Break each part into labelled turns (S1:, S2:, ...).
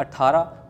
S1: 18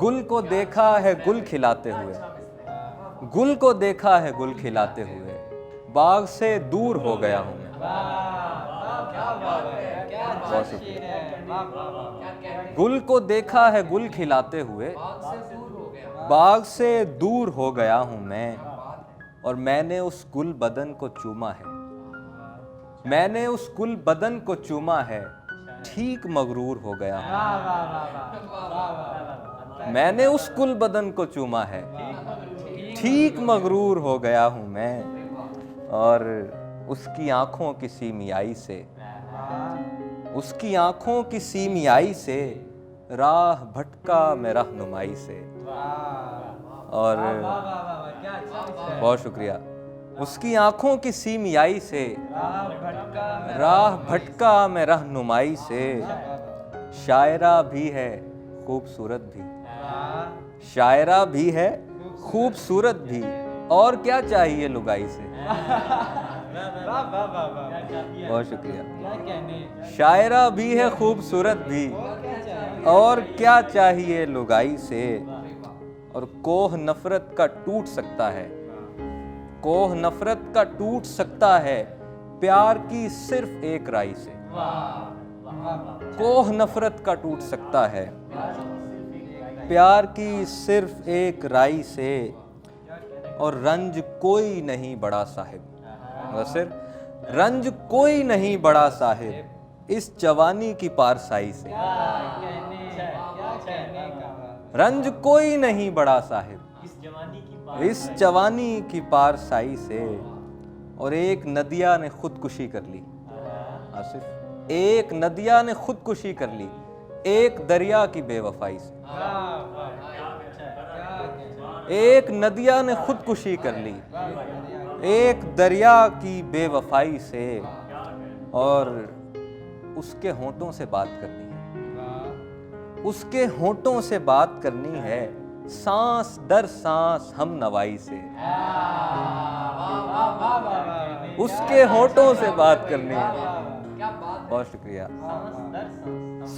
S1: گل کو دیکھا ہے گل کھلاتے ہوئے، گل کو دیکھا ہے گل کھلاتے ہوئے، باغ سے دور ہو گیا ہوں میں۔ بہت شکریہ۔ گل کو دیکھا ہے گل کھلاتے ہوئے، باغ سے دور ہو گیا ہوں میں، اور میں نے اس گل بدن کو چوما ہے، میں نے اس گل بدن کو چوما ہے، ٹھیک مغرور ہو گیا ہوں۔ میں نے اس گل بدن کو چوما ہے، ٹھیک مغرور ہو گیا ہوں میں، اور اس کی آنکھوں کی سیمیائی سے، اس کی آنکھوں کی سیمیائی سے راہ بھٹکا میں رہنمائی سے۔ اور بہت شکریہ۔ اس کی آنکھوں کی سیمیائی سے راہ بھٹکا میں رہنمائی سے، شاعرہ بھی ہے خوبصورت بھی، شاعرہ بھی ہے خوبصورت بھی، اور کیا چاہیے لگائی سے۔ بہت شکریہ۔ شاعرہ بھی ہے خوبصورت بھی، اور کیا چاہیے لگائی سے، اور کوہ نفرت کا ٹوٹ سکتا ہے، کوہ نفرت کا ٹوٹ سکتا ہے، پیار کی صرف ایک رائی سے۔ کوہ نفرت کا ٹوٹ سکتا ہے، پیار کی صرف ایک رائی سے، اور رنج کوئی نہیں بڑا صاحب، صرف رنج کوئی نہیں بڑا صاحب، اس جوانی کی پارسائی سے۔ رنج کوئی نہیں بڑا صاحب، اس جوانی کی پارسائی سے، اور ایک ندیہ نے خودکشی کر لی، آصف، ایک ندیہ نے خودکشی کر لی، ایک دریا کی بے وفائی سے۔ ایک ندیہ نے خودکشی کر لی، ایک دریا کی بے وفائی سے، اور اس کے ہونٹوں سے بات کرنی ہے، اس کے ہونٹوں سے بات کرنی ہے، سانس در سانس ہم نوائی سے۔ اس کے ہونٹوں سے بات کرنی ہے، بہت شکریہ،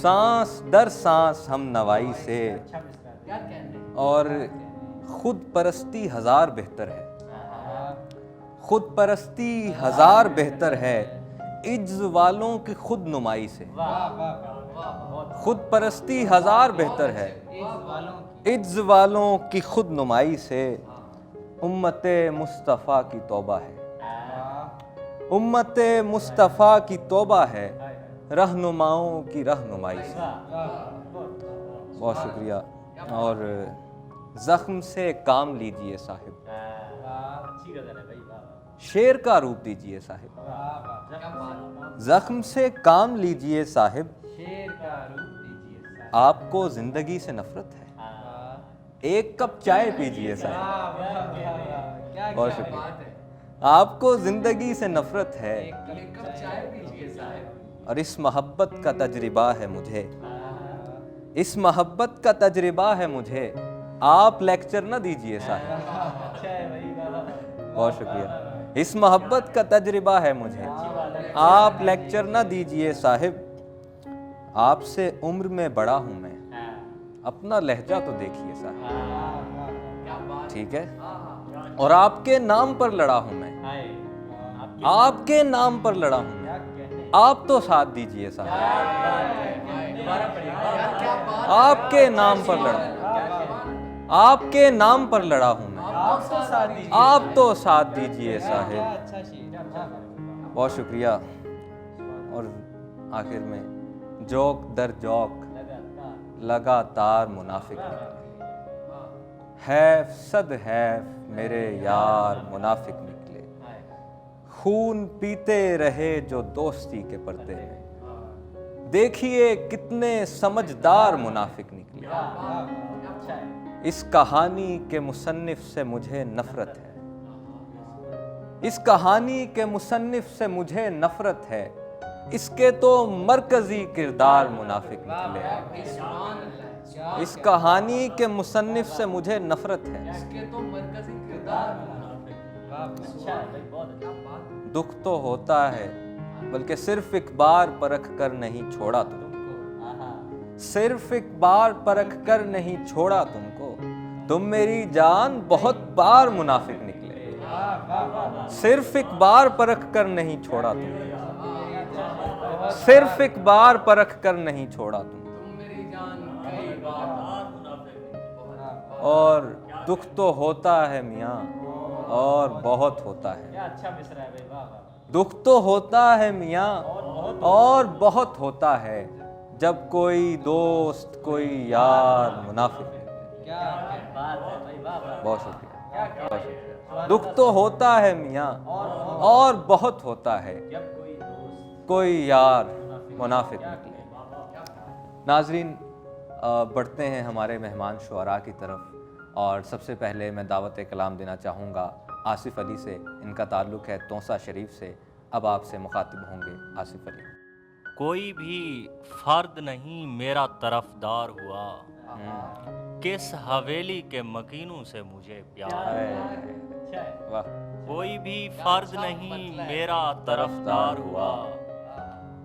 S1: سانس در سانس ہم نوائی سے، اور خود پرستی ہزار بہتر ہے، خود پرستی ہزار بہتر ہے، عجز والوں کی خود نمائی سے۔ خود پرستی ہزار بہتر ہے، عجز والوں کی خود نمائی سے، امت مصطفیٰ کی توبہ ہے، امت مصطفیٰ کی توبہ ہے، رہنماؤں کی رہنمائی سے۔ بہت شکریہ۔ اور زخم سے کام لیجئے صاحب، شیر کا روپ دیجئے صاحب، زخم سے کام لیجئے صاحب، آپ کو زندگی سے نفرت ہے، ایک کپ چائے پیجئے صاحب۔ بہت شکریہ۔ آپ کو زندگی سے نفرت ہے، اور اس محبت کا تجربہ ہے مجھے، اس محبت کا تجربہ ہے مجھے، آپ لیکچر نہ دیجئے صاحب۔ بہت شکریہ۔ اس محبت کا تجربہ ہے مجھے، آپ لیکچر نہ دیجئے صاحب، آپ سے عمر میں بڑا ہوں میں، اپنا لہجہ تو دیکھیے صاحب، ٹھیک ہے، اور آپ کے نام پر لڑا ہوں میں، آپ کے نام پر لڑا ہوں میں، آپ تو ساتھ دیجئے صاحب، آپ کے نام پر لڑا ہوں، آپ کے نام پر لڑا ہوں میں، آپ تو ساتھ دیجئے صاحب۔ بہت شکریہ۔ اور آخر میں جوک در جوک لگاتار منافق نکلے، حیف صد حیف میرے یار منافق نکلے، خون پیتے رہے جو دوستی کے پردے میں، دیکھیے کتنے سمجھدار منافق نکلے۔ اس کہانی کے مصنف سے مجھے نفرت ہے، اس کہانی کے مصنف سے مجھے نفرت ہے، اس کے تو مرکزی کردار منافق نکلے۔ اس کہانی کے مصنف سے مجھے نفرت ہے، دکھ تو ہوتا ہے بلکہ صرف ایک بار پرکھ کر نہیں چھوڑا تم کو، صرف ایک بار پرکھ کر نہیں چھوڑا تم کو، تم میری جان بہت بار منافق نکلے، صرف ایک بار پرکھ کر نہیں چھوڑا تم کو، صرف ایک بار پرکھ کر نہیں چھوڑا تم کو، اور دکھ تو ہوتا ہے میاں اور بہت ہوتا ہے، دکھ تو ہوتا ہے میاں اور بہت ہوتا ہے، جب کوئی دوست کوئی یار منافق ہے۔ بہت شکریہ۔ دکھ تو ہوتا ہے میاں اور بہت ہوتا ہے، کوئی یار منافق نکلے۔ ناظرین، بڑھتے ہیں ہمارے مہمان شعراء کی طرف، اور سب سے پہلے میں دعوت کلام دینا چاہوں گا آصف علی سے۔ ان کا تعلق ہے توسہ شریف سے۔ اب آپ سے مخاطب ہوں گے آصف علی۔
S2: کوئی بھی فرد نہیں میرا طرفدار ہوا، کس حویلی کے مکینوں سے مجھے پیار ہوا۔
S1: واہ،
S2: کوئی بھی فرد نہیں میرا طرفدار ہوا،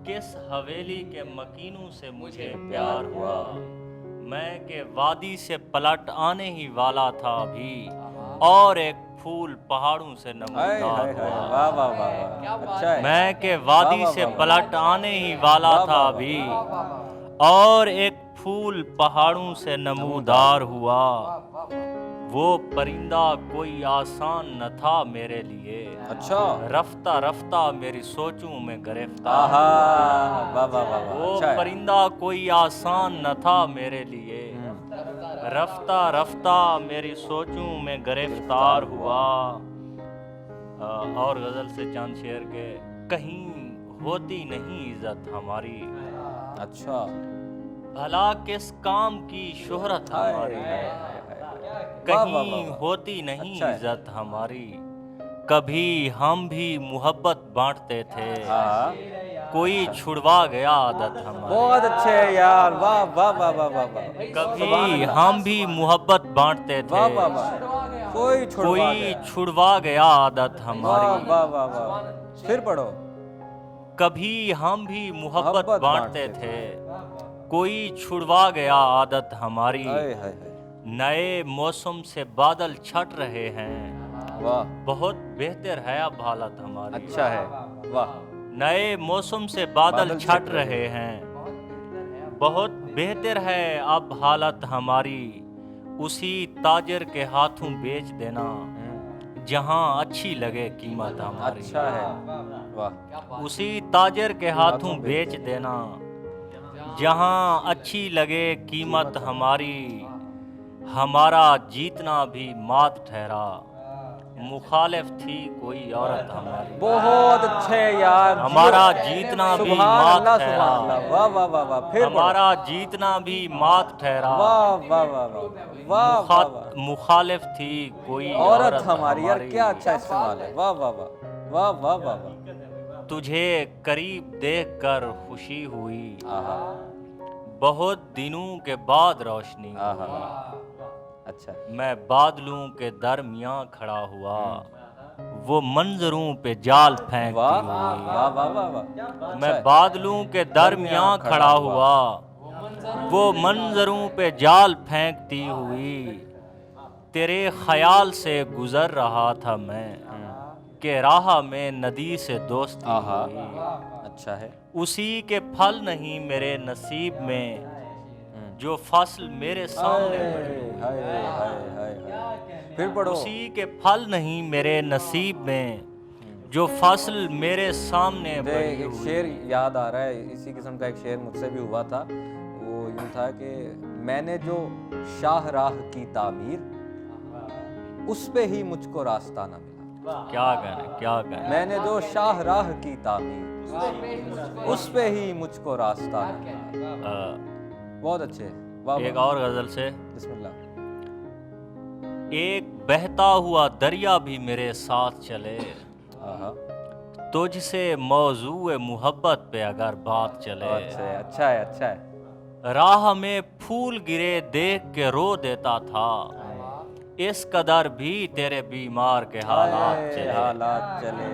S2: کس حویلی کے مکینوں سے مجھے پیار ہوا۔ میں کہ وادی سے پلٹ آنے ہی والا تھا ابھی، اور ایک پھول پہاڑوں سے نمودار ہوا۔
S1: واہ واہ واہ، اچھا ہے۔
S2: میں کہ وادی سے پلٹ آنے ہی والا تھا ابھی، اور ایک پھول پہاڑوں سے نمودار ہوا۔ وہ پرندہ کوئی آسان نہ تھا میرے لیے،
S1: اچھا،
S2: رفتہ رفتہ میری سوچوں میں گرفتار۔
S1: آہا، واہ واہ واہ،
S2: وہ
S1: اچھا ہے۔
S2: پرندہ کوئی آسان نہ تھا میرے لیے، رفتہ رفتہ میری سوچوں میں گرفتار ہوا۔ اور غزل سے چاند شعر کے، کہیں ہوتی نہیں عزت ہماری،
S1: اچھا،
S2: بھلا کس کام کی شہرت ہماری، کہیں ہوتی نہیں عزت ہماری۔ کبھی ہم بھی محبت بانٹتے تھے، کوئی چھڑوا گیا عادت ہماری۔
S1: بہت اچھے یار، واہ واہ واہ واہ واہ واہ،
S2: کبھی ہم بھی محبت بانٹتے تھے،
S1: واہ واہ واہ، کوئی
S2: کوئی چھڑوا گیا عادت
S1: واہ
S2: ہماری۔
S1: واہ واہ واہ، پھر پڑھو۔
S2: کبھی ہم بھی محبت بانٹتے تھے، کوئی چھڑوا گیا عادت ہماری۔
S1: ہائے ہائے ہائے،
S2: نئے موسم سے بادل چھٹ رہے ہیں،
S1: واہ،
S2: بہت بہتر ہے اب حالت ہماری۔
S1: اچھا ہے، واہ،
S2: نئے موسم سے بادل چھٹ رہے ہیں، بہت بہتر ہے اب حالت ہماری۔ اسی تاجر کے ہاتھوں بیچ دینا، جہاں اچھی لگے قیمت ہماری۔
S1: اچھا ہے، واہ،
S2: اسی تاجر کے ہاتھوں بیچ دینا، جہاں اچھی لگے قیمت ہماری۔ ہمارا جیتنا بھی مات ٹھہرا، مخالف تھی کوئی عورت ہماری۔
S1: بہت اچھے یار،
S2: ہمارا جیتنا بھی
S1: سبحان
S2: مات
S1: اللہ،
S2: ٹھہرا،
S1: سبحان اللہ، واہ واہ واہ واہ، پھر پڑھو۔
S2: ہمارا جیتنا بھی مات ٹھہرا،
S1: واہ واہ واہ واہ، واہ واہ واہ،
S2: مخالف تھی کوئی
S1: عورت ہماری، یار کیا اچھا استعمال ہے، واہ واہ واہ واہ واہ واہ واہ،
S2: تجھے قریب دیکھ کر خوشی ہوئی،
S1: آہا
S2: بہت دنوں کے بعد روشنی
S1: آہا،
S2: ہوئی۔
S1: اچھا،
S2: میں بادلوں کے درمیان کھڑا ہوا، وہ منظروں پہ جال پھینکتی
S1: واہ
S2: ہوئی۔
S1: واہ واہ واہ واہ،
S2: میں بادلوں کے درمیان کھڑا ہوا، وہ منظروں پہ جال پھینکتی ہوئی۔ تیرے خیال سے گزر رہا تھا میں، کہ راہ میں ندی سے دوستی
S1: آہا،
S2: ہوئی۔
S1: اچھا ہے،
S2: اسی کے پھل نہیں میرے نصیب میں، جو فصل میرے سامنے پڑی ہوئی۔
S1: ہائے ہائے ہائے ہائے، پھر پڑھو۔
S2: اسی کے پھل نہیں میرے نصیب میں، جو فصل میرے سامنے
S1: مجھے
S2: پڑی
S1: ایک
S2: ہوئی۔
S1: شعر یاد آ رہا ہے، اسی قسم کا ایک شعر مجھ سے بھی ہوا تھا۔ وہ یوں تھا کہ میں نے جو شاہ راہ کی تعمیر، اس پہ ہی مجھ کو راستہ نہ ملا۔
S2: کیا کریں کیا کریں۔
S1: میں نے جو شاہ راہ کی تعمیر، اس پہ ہی مجھ کو راستہ نہ ملا۔ بہت اچھے، واہ
S2: ایک
S1: واہ،
S2: اور غزل سے،
S1: بسم اللہ۔
S2: ایک بہتا ہوا دریا بھی میرے ساتھ چلے،
S1: آہا،
S2: تجھ سے موضوع محبت پہ اگر بات چلے۔
S1: اچھا ہے، اچھا ہے، اچھا ہے،
S2: راہ میں پھول گرے دیکھ کے رو دیتا تھا، اس قدر بھی تیرے بیمار کے حالات چلے۔
S1: حالات چلے،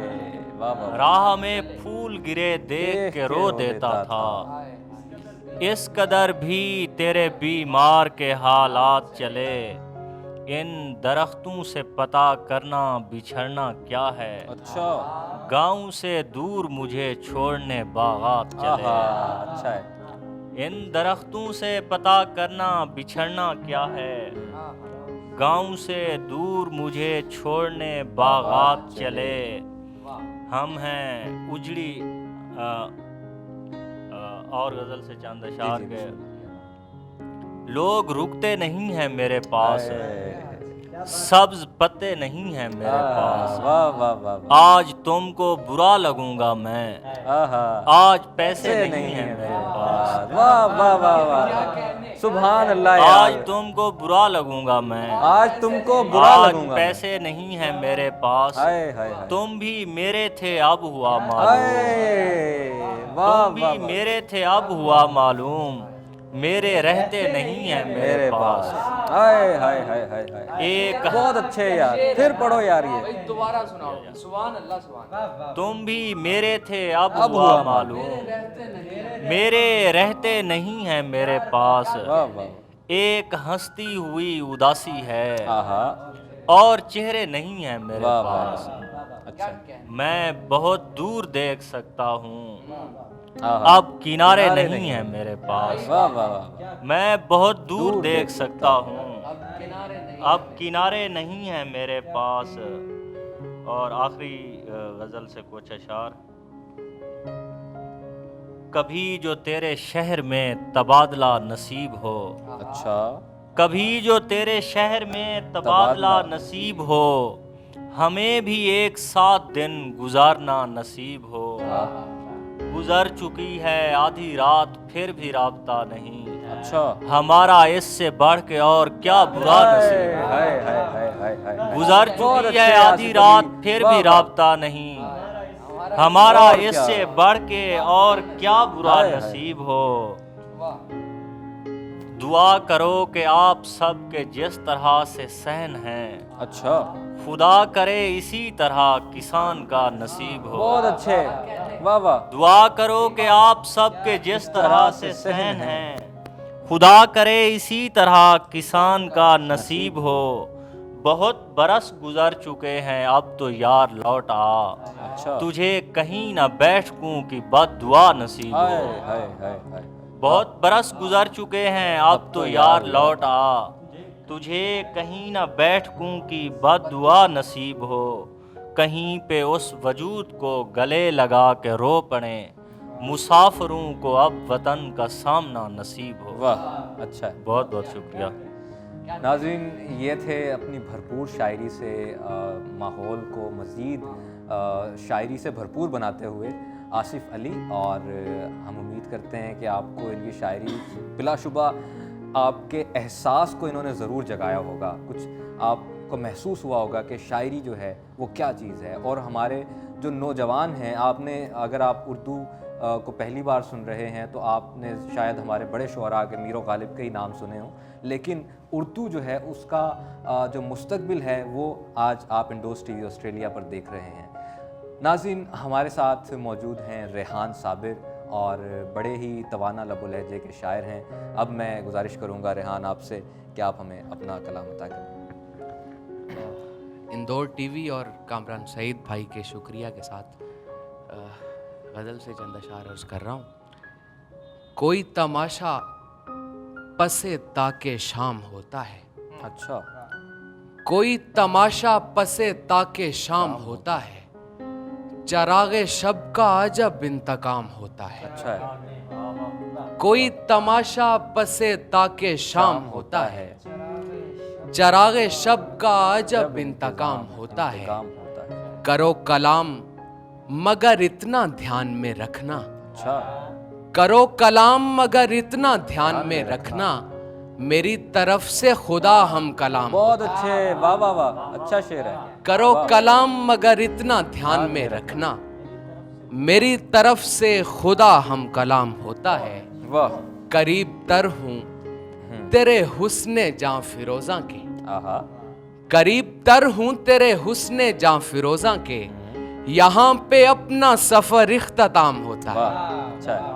S1: واہ واہ،
S2: راہ میں پھول گرے دیکھ کے رو دیتا تھا، اس قدر بھی تیرے بیمار کے حالات چلے، ان درختوں سے پتہ کرنا بچھڑنا کیا ہے،
S1: اچھا
S2: گاؤں سے دور مجھے چھوڑنے باغات چلے،
S1: اچھا ہے
S2: ان درختوں سے پتہ کرنا بچھڑنا کیا ہے، گاؤں سے دور مجھے چھوڑنے باغات چلے، ہم ہیں اجڑی اور غزل سے چند اشعار کے، لوگ رکتے نہیں ہیں میرے پاس، سبز پتے نہیں ہیں میرے پاس،
S1: واہ واہ واہ
S2: آج تم کو برا لگوں گا میں، آج پیسے نہیں ہیں میرے پاس،
S1: واہ واہ واہ واہ سبحان اللہ
S2: آج
S1: یار،
S2: تم کو برا لگوں گا میں،
S1: آج تم کو برا
S2: آج
S1: لگوں گا،
S2: پیسے نہیں ہیں میرے پاس،
S1: ہائے ہائے ہائے
S2: تم بھی میرے تھے اب ہوا معلوم،
S1: ہائے واہ
S2: تم بھی
S1: واہ
S2: میرے تھے اب ہوا معلوم، میرے رہتے نہیں ہیں میرے پاس،
S1: ہائے ہائے ہائے ہائے ہائے
S2: ایک
S1: بہت اچھے یار، پھر پڑھو یار یہ،
S3: دوبارہ سناؤ، سبحان اللہ سبحان اللہ۔
S2: تم بھی میرے تھے اب ہوا معلوم، میرے رہتے نہیں ہیں میرے پاس،
S1: واہ واہ
S2: ایک ہنستی ہوئی اداسی ہے،
S1: آہا
S2: اور چہرے نہیں ہیں میرے
S1: واہ
S2: پاس،
S1: واہ اچھا
S2: میں بہت دور دیکھ سکتا ہوں،
S1: آہا
S2: اب کنارے نہیں ہیں میرے پاس،
S1: واہ واہ واہ
S2: میں بہت دور دیکھ سکتا ہوں، اب کنارے نہیں ہیں میرے پاس، اور آخری غزل سے کچھ اشعار، کبھی جو تیرے شہر میں تبادلہ نصیب ہو،
S1: اچھا
S2: کبھی جو تیرے شہر میں تبادلہ نصیب ہو، ہمیں بھی ایک ساتھ دن گزارنا نصیب ہو، گزر چکی ہے آدھی رات پھر بھی رابطہ نہیں،
S1: اچھا
S2: ہمارا اس سے بڑھ کے اور کیا برا نصیب ہو،
S1: ہائے ہائے ہائے ہائے ہائے
S2: گزر
S1: بہت
S2: چکی
S1: اچھے
S2: ہے
S1: آصف
S2: آدھی
S1: علی،
S2: رات پھر
S1: واہ
S2: بھی
S1: واہ،
S2: رابطہ نہیں، ہمارا
S1: اور
S2: اس
S1: کیا؟
S2: سے بڑھ کے اور کیا برا
S1: ہائے ہائے۔
S2: نصیب ہو، دعا کرو کہ آپ سب کے جس طرح سے سہن ہیں،
S1: اچھا
S2: خدا کرے اسی طرح کسان کا نصیب ہو،
S1: بہت اچھے واہ واہ
S2: دعا کرو کہ آپ سب کے جس طرح سے سہن ہیں، خدا کرے اسی طرح کسان کا نصیب ہو، بہت برس گزر چکے ہیں اب تو یار لوٹ آ،
S1: اچھا
S2: تجھے کہیں نہ بیٹھکوں کی بد دعا نصیب
S1: ہائے
S2: ہو،
S1: ہائے ہائے ہائے
S2: بہت برس گزر چکے ہیں اب تو یار لوٹ آ، تجھے کہیں نہ بیٹھکوں کی بد دعا نصیب ہو، کہیں پہ اس وجود کو گلے لگا کے رو پڑیں، مسافروں کو اب وطن کا سامنا نصیب ہو،
S1: واہ اچھا ہے
S2: بہت بہت شکریہ۔
S1: ناظرین یہ تھے اپنی بھرپور شاعری سے ماحول کو مزید شاعری سے بھرپور بناتے ہوئے آصف علی، اور ہم امید کرتے ہیں کہ آپ کو ان کی شاعری بلا شبہ آپ کے احساس کو انہوں نے ضرور جگایا ہوگا، کچھ آپ کو محسوس ہوا ہوگا کہ شاعری جو ہے وہ کیا چیز ہے، اور ہمارے جو نوجوان ہیں، آپ نے اگر آپ اردو کو پہلی بار سن رہے ہیں تو آپ نے شاید ہمارے بڑے شعراء کے میر و غالب کے ہی نام سنے ہوں، لیکن اردو جو ہے اس کا جو مستقبل ہے وہ آج آپ انڈوز ٹی وی آسٹریلیا پر دیکھ رہے ہیں۔ ناظرین ہمارے ساتھ موجود ہیں ریحان صابر، اور بڑے ہی توانا لب و لہجے کے شاعر ہیں۔ اب میں گزارش کروں گا ریحان آپ سے کہ آپ ہمیں اپنا کلام عطا کریں۔
S3: اندور ٹی وی اور کامران سعید بھائی کے شکریہ کے ساتھ غزل سے چند اشعار عرض کر رہا ہوں۔ کوئی تماشا پس تاکہ شام ہوتا ہے،
S1: اچھا
S3: کوئی تماشا پس تاکہ شام ہوتا ہے، چراغ شب کا عجب انتقام ہوتا ہے،
S1: اچھا ہے
S3: کوئی تماشا پس تاکہ شام ہوتا ہے، چراغ شب کا عجب انتقام ہوتا ہے،
S1: کام ہوتا ہے
S3: کرو کلام مگر اتنا دھیان میں رکھنا،
S1: اچھا
S3: کرو کلام مگر اتنا دھیان میں رکھنا، میری طرف سے خدا ہم کلام،
S1: بہت اچھے واہ واہ واہ اچھا شعر ہے
S3: کرو کلام مگر اتنا دھیان میں رکھنا، میری طرف سے خدا ہم کلام ہوتا ہے،
S1: واہ
S3: قریب تر ہوں تیرے حسن جاں فروزاں کے،
S1: آہا
S3: قریب تر ہوں تیرے حسن جاں فروزاں کے، یہاں پہ اپنا سفر اختتام ہوتا ہے،
S1: واہ اچھا ہے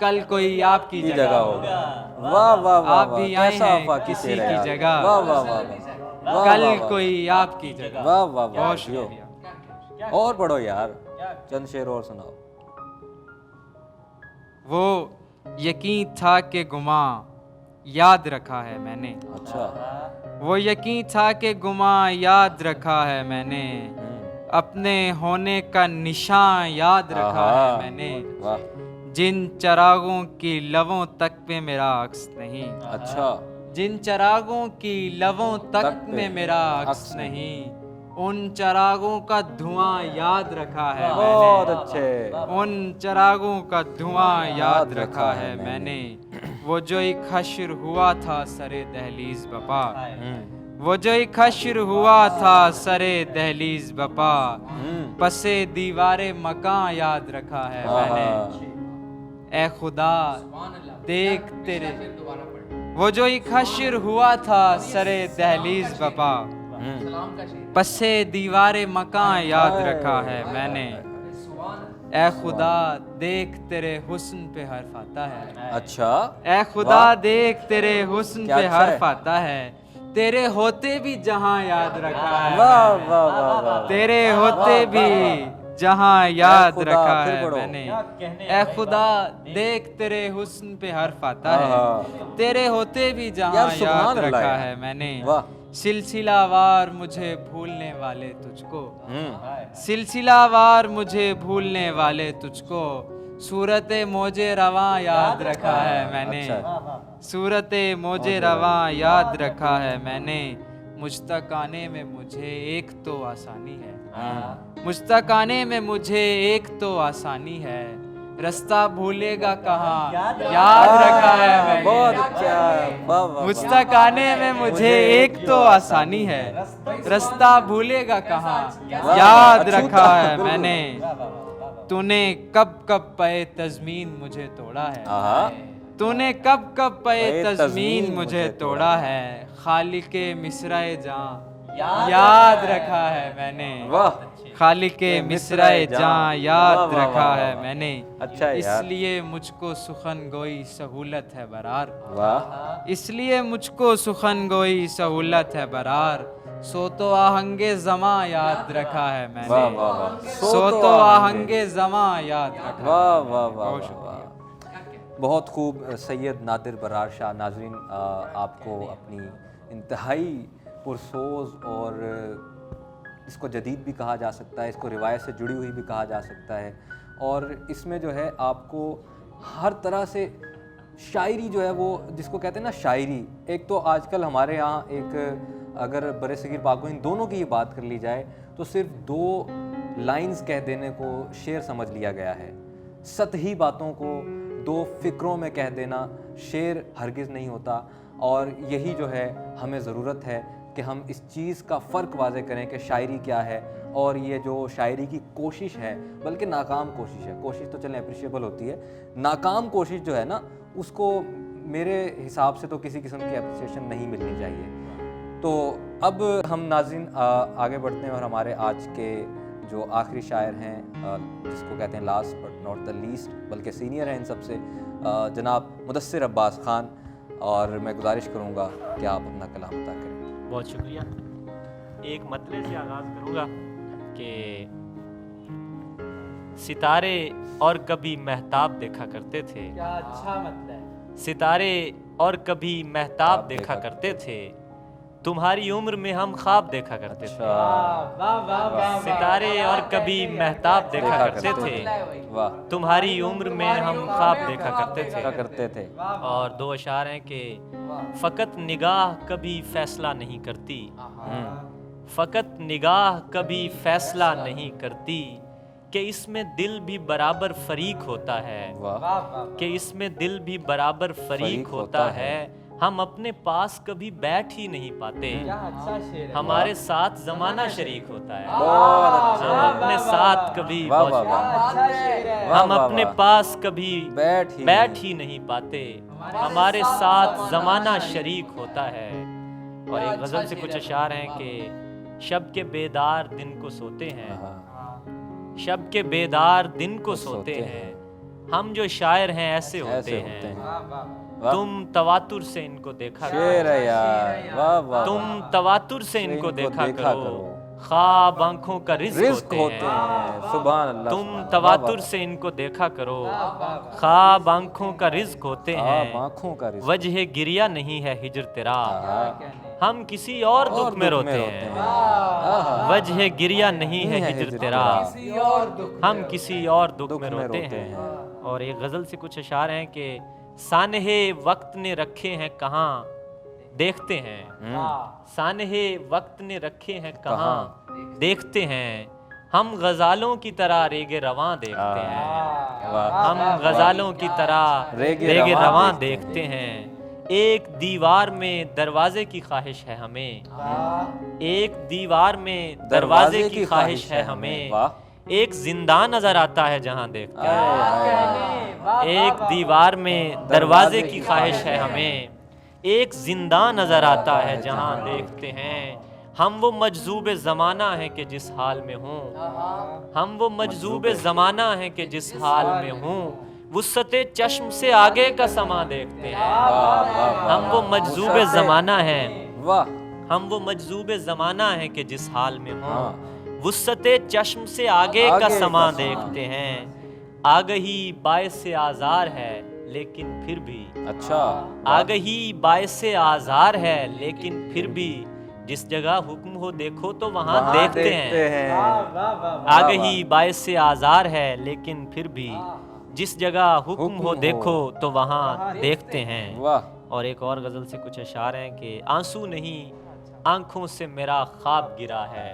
S4: کل کوئی آپ کی
S1: جگہ
S4: جگہ
S1: ہوگا. واہ واہ واہ
S4: آپ بھی آئے
S1: کیسا
S4: ہیں
S1: آفاقی
S4: کسی
S1: شعر ہے
S4: کی
S1: یار.
S4: جگہ.
S1: واہ واہ واہ واہ.
S4: کل کوئی آپ کی جگہ.
S1: واہ واہ واہ.
S4: بہت شکریہ.
S1: اور پڑھو یار, چند شعر اور سناؤ.
S4: وہ یقین تھا کہ گماں یاد رکھا ہے میں نے.
S1: اچھا.
S4: وہ یقین تھا کہ گماں یاد رکھا ہے میں نے. اپنے ہونے کا نشان یاد رکھا ہے میں نے.
S1: واہ.
S4: جن چراغوں کی لبوں تک پہ میرا عکس نہیں.
S1: اچھا.
S4: جن چراغوں کی لبوں تک میں میرا عکس نہیں. ان چراغوں کا دھواں یاد رکھا ہے میں
S1: بہت
S4: نے.
S1: اچھے.
S4: ان چراغوں کا دھواں یاد رکھا ہے میں نے. وہ جو ایک حشر ہوا تھا سرے دہلیز بپا. وہ جو ایک حشر ہوا تھا سرے دہلیز بپا. پسے دیوار مکان یاد رکھا ہے میں نے. اے خدا دیکھ تیرے. وہ جو ایک حشر ہوا تھا سرے دہلیز بپا. پسے دیوار مکان یاد رکھا ہے میں نے. اے خدا دیکھ تیرے حسن پہ حرف آتا ہے.
S1: اچھا.
S4: اے خدا دیکھ تیرے حسن
S1: کیا
S4: پہ
S1: اچھا ہے.
S4: حرف آتا ہے. تیرے ہوتے بھی جہاں یاد رکھا ہے.
S1: واہ واہ واہ واہ.
S4: تیرے ہوتے بھی جہاں یاد
S1: خدا,
S4: رکھا
S1: پھر
S4: ہے
S1: پڑھو.
S4: میں نے. اے خدا دیکھ تیرے حسن پہ حرف آتا ہے. تیرے ہوتے بھی جہاں
S1: یار سبحان
S4: یاد
S1: اللہ
S4: رکھا
S1: یار.
S4: ہے میں نے.
S1: واہ.
S4: سلسلہ وار مجھے بھولنے والے تجھ کو. سلسلہ وار مجھے بھولنے والے تجھ کو. صورت موج رواں یاد رکھا ہے میں نے. صورت موج رواں یاد رکھا ہے میں نے. مجھ تک آنے میں مجھے ایک تو آسانی ہے. مجھ تک آنے میں مجھے ایک تو آسانی ہے. رستہ بھولے گا کہاں یاد رکھا ہے میں نے.
S1: بہت اچھا. واہ واہ.
S4: مجھ تک آنے میں مجھے ایک تو آسانی ہے. رستہ بھولے گا کہاں یاد رکھا ہے میں نے. تو نے کب کب پے تزمین مجھے توڑا ہے. تو نے کب کب پے تزمین مجھے توڑا ہے. خالق مصرع جاں یاد رکھا ہے میں نے. خالق مصرع جاں یاد رکھا ہے میں نے. اس لیے مجھ کو سخن گوئی سہولت ہے برار. اس لیے مجھ کو سخن گوئی سہولت ہے برار. سو تو آہنگ زماں یاد رکھا ہے میں نے. سو تو آہنگ زماں یاد رکھا.
S1: واہ واہ واہ. بہت خوب سید نادر برار شاہ. ناظرین آپ کو اپنی انتہائی پرسوز اور اس کو جدید بھی کہا جا سکتا ہے, اس کو روایت سے جڑی ہوئی بھی کہا جا سکتا ہے, اور اس میں جو ہے آپ کو ہر طرح سے شاعری جو ہے وہ جس کو کہتے ہیں نا شاعری, ایک تو آج کل ہمارے یہاں ایک اگر برِ صغیر پاک و ہند دونوں کی یہ بات کر لی جائے تو صرف 2 لائنز کہہ دینے کو شعر سمجھ لیا گیا ہے. سطحی باتوں کو 2 فکروں میں کہہ دینا شعر ہرگز نہیں ہوتا, اور یہی جو ہے ہمیں ضرورت ہے کہ ہم اس چیز کا فرق واضح کریں کہ شاعری کیا ہے, اور یہ جو شاعری کی کوشش ہے, بلکہ ناکام کوشش ہے, کوشش تو چلیں اپریشیبل ہوتی ہے, ناکام کوشش جو ہے نا اس کو میرے حساب سے تو کسی قسم کی اپریسیشن نہیں ملنی چاہیے. تو اب ہم ناظرین آگے بڑھتے ہیں اور ہمارے آج کے جو آخری شاعر ہیں جس کو کہتے ہیں last but not the least بلکہ سینئر ہیں ان سب سے, جناب مدثر عباس خان, اور میں گزارش کروں گا کہ آپ اپنا کلام عطا کریں.
S2: بہت شکریہ. ایک مطلع سے آغاز کروں گا کہ ستارے اور کبھی مہتاب دیکھا کرتے تھے.
S4: کیا اچھا مطلب ہے.
S2: ستارے اور کبھی مہتاب دیکھا کرتے تھے, تمہاری عمر میں ہم خواب دیکھا کرتے تھے. ستارے اور کبھی مہتاب دیکھا کرتے تھے, تمہاری عمر میں ہم خواب دیکھا کرتے تھے. اور 2 اشعار ہیں کہ فقط نگاہ کبھی فیصلہ نہیں کرتی, فقط نگاہ کبھی فیصلہ نہیں کرتی, کہ اس میں دل بھی برابر فریق ہوتا ہے, کہ اس میں دل بھی برابر فریق ہوتا ہے. ہم اپنے پاس کبھی بیٹھ ہی نہیں پاتے, ہمارے ساتھ زمانہ شریک ہوتا ہے. ہم اپنے ساتھ کبھی ہم اپنے پاس کبھی بیٹھ ہی نہیں پاتے, ہمارے ساتھ زمانہ شریک ہوتا ہے. اور ایک غزل سے کچھ اشعار ہیں کہ شب کے بیدار دن کو سوتے ہیں, شب کے بیدار دن کو سوتے ہیں, ہم جو شاعر ہیں ایسے
S1: ایسے
S2: ہوتے
S1: ہوتے
S2: ہیں
S1: ہیں.
S2: تم تواتر سے ان کو دیکھا
S1: شعر ہے یار. واہ واہ.
S2: تم تواتر سے ان کو دیکھا کرو خواب آنکھوں کا رزق
S1: رزق ہوتے
S2: ہوتے ہیں
S1: ہیں. سبحان اللہ.
S2: تم
S1: سبحان اللہ.
S2: تواتر سے ان کو دیکھا کرو خواب آنکھوں کا رزق ہوتے
S1: آپ
S2: ہیں
S1: آنکھوں کا رزق.
S2: وجہ گریا نہیں ہے ہجر تیرا
S1: ہاں.
S2: ہم کسی اور دکھ میں روتے ہیں وجہ گریا نہیں ہے ہجر تیرا ہم کسی اور دکھ میں روتے ہیں. اور ایک غزل سے کچھ اشعار ہیں کہ سانحے وقت نے رکھے ہیں کہاں دیکھتے ہیں سانحے وقت نے رکھے ہیں کہاں دیکھتے ہیں ہم غزالوں کی طرح ریگ رواں دیکھتے ہیں ہم غزالوں کی طرح ریگ رواں دیکھتے ہیں. ایک دیوار میں دروازے کی خواہش ہے ہمیں ایک دیوار میں دروازے کی خواہش ہے ہمیں ایک زندان نظر آتا ہے جہاں دیکھتے ہیں ایک دیوار میں دروازے کی خواہش ہے ہمیں ایک زندان نظر آتا ہے جہاں دیکھتے ہیں. ہم وہ مجذوب زمانہ ہیں کہ جس حال میں ہوں ہم وہ مجذوب زمانہ ہیں کہ جس حال میں ہوں وسعت چشم سے آگے کا سما دیکھتے ہیں. ہم وہ مجذوب زمانہ ہیں ہم وہ مجذوب زمانہ ہیں کہ جس حال میں ہوں وسعت چشم سے آگے کا سما دیکھتے ہیں. آگہی باعث آزار ہے لیکن پھر بھی
S1: اچھا.
S2: آگہی باعث آزار ہے لیکن پھر بھی جس جگہ حکم ہو دیکھو تو وہاں دیکھتے ہیں. آگہی باعث آزار ہے لیکن پھر بھی جس جگہ حکم ہو دیکھو تو وہاں دیکھتے ہیں. اور ایک اور غزل سے کچھ اشعار ہیں کہ آنسو نہیں آنکھوں سے میرا خواب گرا ہے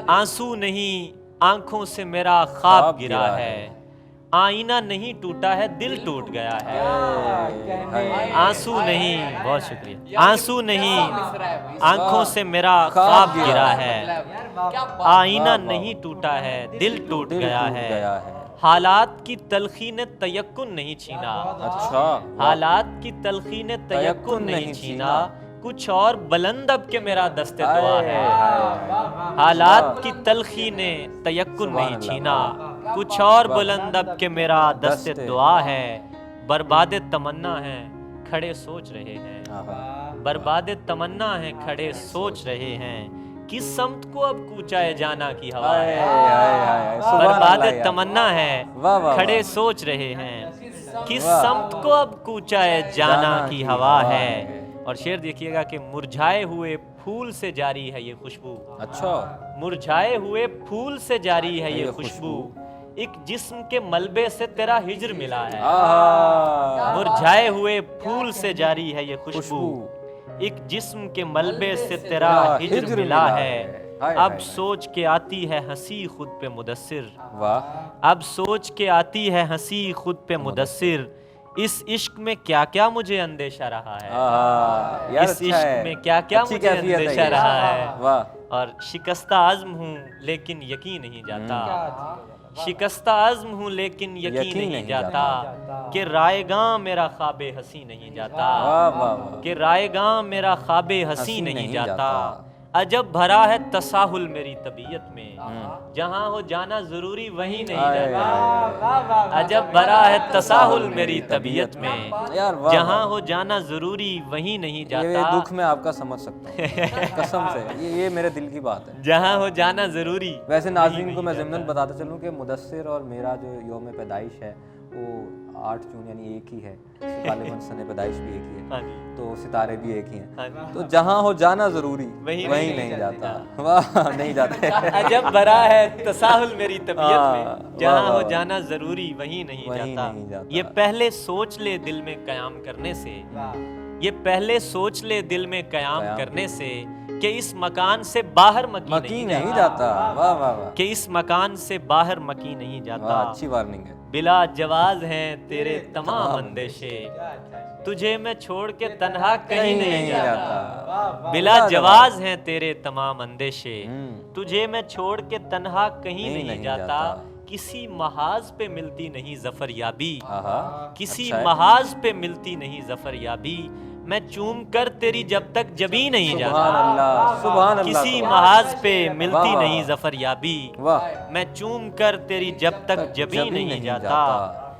S2: آنسو نہیں آنکھوں سے میرا خواب گرا ہے آئینہ نہیں ٹوٹا ہے دل ٹوٹ گیا ہے. آنسو نہیں بہت شکریہ آنسو نہیں آنکھوں سے میرا خواب گرا ہے آئینہ نہیں ٹوٹا ہے دل ٹوٹ گیا ہے. حالات کی تلخی نے تیقن نہیں چھینا حالات کی تلخی نے تیقن نہیں چھینا کچھ اور بلند اب کہ میرا دست دعا ہے. حالات کی تلخی نے تیقن نہیں چھینا کچھ اور بلند اب کہ میرا دست دعا ہے. برباد تمنا ہے کھڑے سوچ رہے ہیں برباد تمنا ہے کھڑے سوچ رہے ہیں کس سمت کو اب کوچائے جانا کی ہوا ہے. برباد تمنا ہے کھڑے سوچ رہے ہیں کس سمت کو اب کوچائے جانا کی ہوا ہے. اور شعر دیکھیے گا کہ مرجھائے ہوئے پھول سے جاری ہے یہ خوشبو
S1: اچھا
S2: مرجھائے ہوئے پھول سے جاری ہے یہ خوشبو ایک جسم کے ملبے سے تیرا ہجر ملا ہے مرجھائے ہوئے پھول سے جاری ہے یہ خوشبو ایک جسم کے ملبے سے تیرا ہجر ملا ہے. اب سوچ کے آتی ہے ہنسی خود پہ مدثر اب سوچ کے آتی ہے ہنسی خود پہ مدثر اس عشق میں کیا کیا مجھے اندیشہ رہا ہے اس عشق میں کیا کیا مجھے اندیشہ رہا ہے. اور شکستہ عزم ہوں لیکن یقین نہیں جاتا شکستہ عزم ہوں لیکن یقین نہیں جاتا کہ رائے گاں میرا خواب ہنسی نہیں جاتا کہ رائے گاں میرا خواب ہنسی نہیں جاتا. عجب بھرا ہے تساہل میری طبیعت میں جہاں ہو جانا ضروری وہیں نہیں جاتا عجب بھرا ہے تساہل میری طبیعت میں جہاں ہو جانا ضروری وہیں نہیں جاتا.
S1: یہ دکھ میں آپ کا سمجھ سکتا ہوں قسم سے یہ میرے دل کی بات ہے
S2: جہاں ہو جانا ضروری.
S1: ویسے ناظرین کو میں ضمناً بتاتا چلوں کہ مدثر اور میرا جو یوم پیدائش ہے وہ 8 جون یعنی ایک ہی ہے غالباً سن پیدائش بھی ایک ہی ہے تو ستارے بھی ایک ہی ہیں تو جہاں ہو جانا ضروری وہیں نہیں جاتا واہ نہیں جاتا.
S2: عجب بھرا ہے تساہل میری طبیعت میں جہاں ہو جانا ضروری وہیں نہیں جاتا. یہ پہلے سوچ لے دل میں قیام کرنے سے یہ پہلے سوچ لے دل میں قیام کرنے سے کہ اس مکان سے باہر مکی نہیں جاتا کہ اس مکان سے باہر مکی نہیں جاتا.
S1: اچھی وارننگ ہے.
S2: بلا جواز ہیں تیرے تمام اندیشے تجھے میں چھوڑ کے تنہا کہیں نہیں جاتا بلا جواز ہیں تیرے تمام اندیشے تجھے میں چھوڑ کے تنہا کہیں نہیں جاتا. کسی محاذ پہ ملتی نہیں ظفر یابی کسی محاذ پہ ملتی نہیں ظفر یابی میں چوم کر تیری جب تک جبیں نہیں جاتا کسی محاذ پہ ملتی نہیں ظفر یابی میں چوم کر تیری جب تک جبیں نہیں جاتا.